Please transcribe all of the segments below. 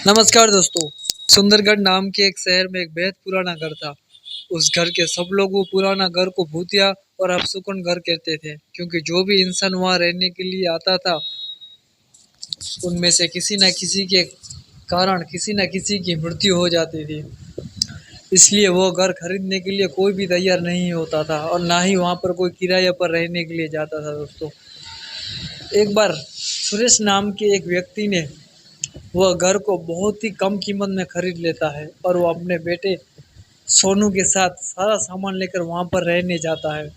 नमस्कार दोस्तों। सुंदरगढ़ नाम के एक शहर में एक बेहद पुराना घर था। उस घर के सब लोग वो पुराना घर को भूतिया और अपशकुन घर कहते थे, क्योंकि जो भी इंसान वहां रहने के लिए आता था उनमें से किसी न किसी के कारण किसी न किसी की मृत्यु हो जाती थी। इसलिए वो घर खरीदने के लिए कोई भी तैयार नहीं होता था और ना ही वहां पर कोई किराए पर रहने के लिए जाता था। दोस्तों, एक बार सुरेश नाम के एक व्यक्ति ने वह घर को बहुत ही कम कीमत में खरीद लेता है और वो अपने बेटे सोनू के साथ सारा सामान लेकर वहां पर रहने जाता है।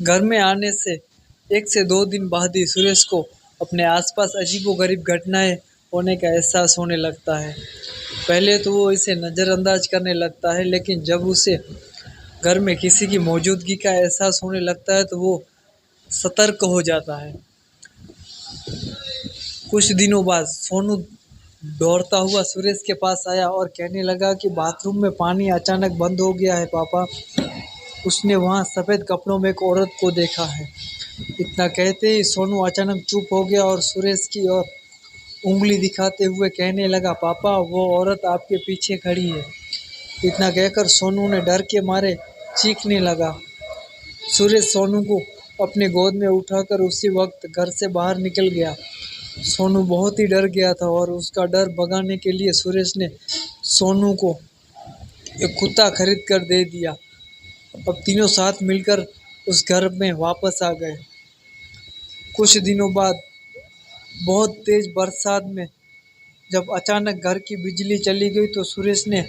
घर में आने से 1 से 2 दिन बाद ही सुरेश को अपने आसपास अजीबोगरीब घटनाएं होने का एहसास होने लगता है। पहले तो वो इसे नज़रअंदाज करने लगता है, लेकिन जब उसे घर में किसी की मौजूदगी का एहसास होने लगता है तो वो सतर्क हो जाता है। कुछ दिनों बाद सोनू दौड़ता हुआ सुरेश के पास आया और कहने लगा कि बाथरूम में पानी अचानक बंद हो गया है पापा। उसने वहां सफेद कपड़ों में एक औरत को देखा है। इतना कहते ही सोनू अचानक चुप हो गया और सुरेश की ओर उंगली दिखाते हुए कहने लगा, पापा वो औरत आपके पीछे खड़ी है। इतना कहकर सोनू ने डर के मारे चीखने लगा। सुरेश सोनू को अपने गोद में उठाकर उसी वक्त घर से बाहर निकल गया। सोनू बहुत ही डर गया था और उसका डर भगाने के लिए सुरेश ने सोनू को एक कुत्ता खरीद कर दे दिया। अब तीनों साथ मिलकर उस घर में वापस आ गए। कुछ दिनों बाद बहुत तेज बरसात में जब अचानक घर की बिजली चली गई तो सुरेश ने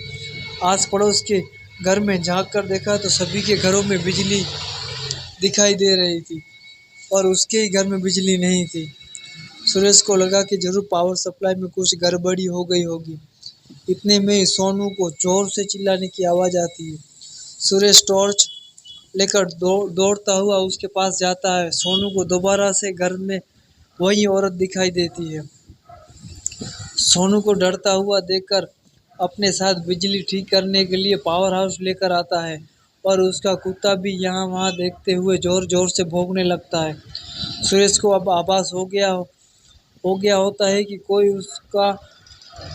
आस पड़ोस के घर में झांक कर देखा तो सभी के घरों में बिजली दिखाई दे रही थी और उसके ही घर में बिजली नहीं थी। सुरेश को लगा कि जरूर पावर सप्लाई में कुछ गड़बड़ी हो गई होगी। इतने में ही सोनू को जोर से चिल्लाने की आवाज़ आती है। सुरेश टॉर्च लेकर दौड़ता हुआ उसके पास जाता है। सोनू को दोबारा से घर में वही औरत दिखाई देती है। सोनू को डरता हुआ देखकर अपने साथ बिजली ठीक करने के लिए पावर हाउस लेकर आता है और उसका कुत्ता भी यहाँ वहाँ देखते हुए जोर जोर से भौंकने लगता है। सुरेश को अब आभास हो गया होता है कि कोई उसका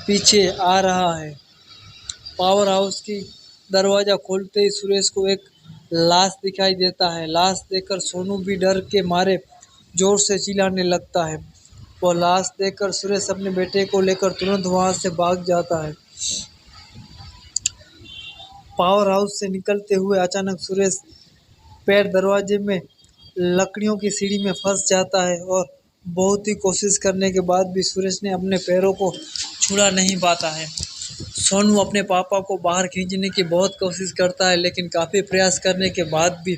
पीछे आ रहा है। पावर हाउस की दरवाज़ा खोलते ही सुरेश को एक लाश दिखाई देता है। लाश देखकर सोनू भी डर के मारे जोर से चिल्लाने लगता है। वह लाश देखकर सुरेश अपने बेटे को लेकर तुरंत वहां से भाग जाता है। पावर हाउस से निकलते हुए अचानक सुरेश पैर दरवाजे में लकड़ियों की सीढ़ी में फंस जाता है और बहुत ही कोशिश करने के बाद भी सुरेश ने अपने पैरों को छुड़ा नहीं पाता है। सोनू अपने पापा को बाहर खींचने की बहुत कोशिश करता है, लेकिन काफ़ी प्रयास करने के बाद भी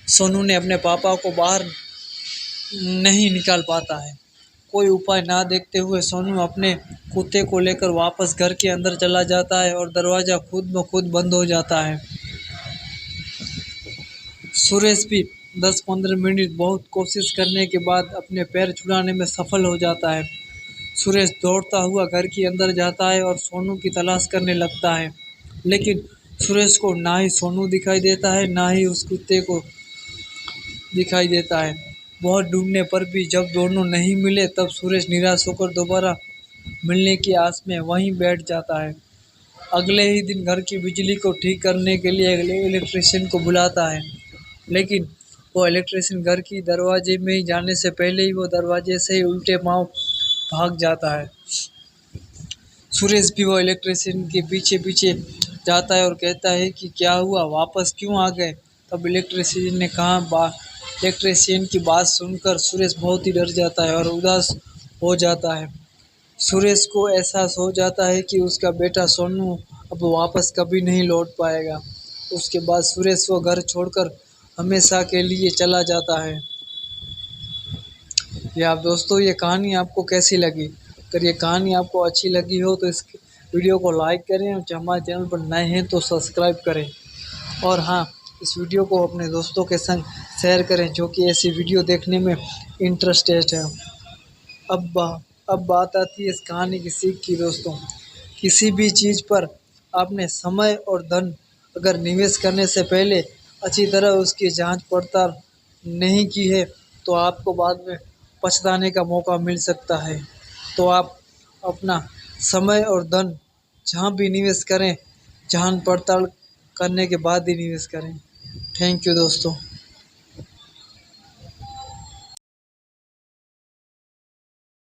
सोनू ने अपने पापा को बाहर नहीं निकाल पाता है। कोई उपाय ना देखते हुए सोनू अपने कुत्ते को लेकर वापस घर के अंदर चला जाता है और दरवाज़ा खुद ब खुद बंद हो जाता है। सुरेश भी 10-15 मिनट बहुत कोशिश करने के बाद अपने पैर छुड़ाने में सफल हो जाता है। सुरेश दौड़ता हुआ घर के अंदर जाता है और सोनू की तलाश करने लगता है, लेकिन सुरेश को ना ही सोनू दिखाई देता है ना ही उस कुत्ते को दिखाई देता है। बहुत ढूंढने पर भी जब दोनों नहीं मिले तब सुरेश निराश होकर दोबारा मिलने की आस में वहीं बैठ जाता है। अगले ही दिन घर की बिजली को ठीक करने के लिए इलेक्ट्रीशियन को बुलाता है, लेकिन वो इलेक्ट्रीशियन घर की दरवाजे में ही जाने से पहले ही वो दरवाजे से ही उल्टे पाँव भाग जाता है। सुरेश भी वो इलेक्ट्रीशियन के पीछे पीछे जाता है और कहता है कि क्या हुआ, वापस क्यों आ गए। तब इलेक्ट्रीशियन की बात सुनकर सुरेश बहुत ही डर जाता है और उदास हो जाता है। सुरेश को एहसास हो जाता है कि उसका बेटा सोनू अब वापस कभी नहीं लौट पाएगा। उसके बाद सुरेश वो घर छोड़कर हमेशा के लिए चला जाता है। ये आप दोस्तों, ये कहानी आपको कैसी लगी? अगर ये कहानी आपको अच्छी लगी हो तो इस वीडियो को लाइक करें और जो हमारे चैनल पर नए हैं तो सब्सक्राइब करें। और हाँ, इस वीडियो को अपने दोस्तों के संग शेयर करें जो कि ऐसी वीडियो देखने में इंटरेस्टेड है। अब बात आती है इस कहानी की सीख की। दोस्तों, किसी भी चीज़ पर आपने समय और धन अगर निवेश करने से पहले अच्छी तरह उसकी जांच पड़ताल नहीं की है तो आपको बाद में पछताने का मौका मिल सकता है। तो आप अपना समय और धन जहाँ भी निवेश करें, जाँच पड़ताल करने के बाद ही निवेश करें। थैंक यू दोस्तों।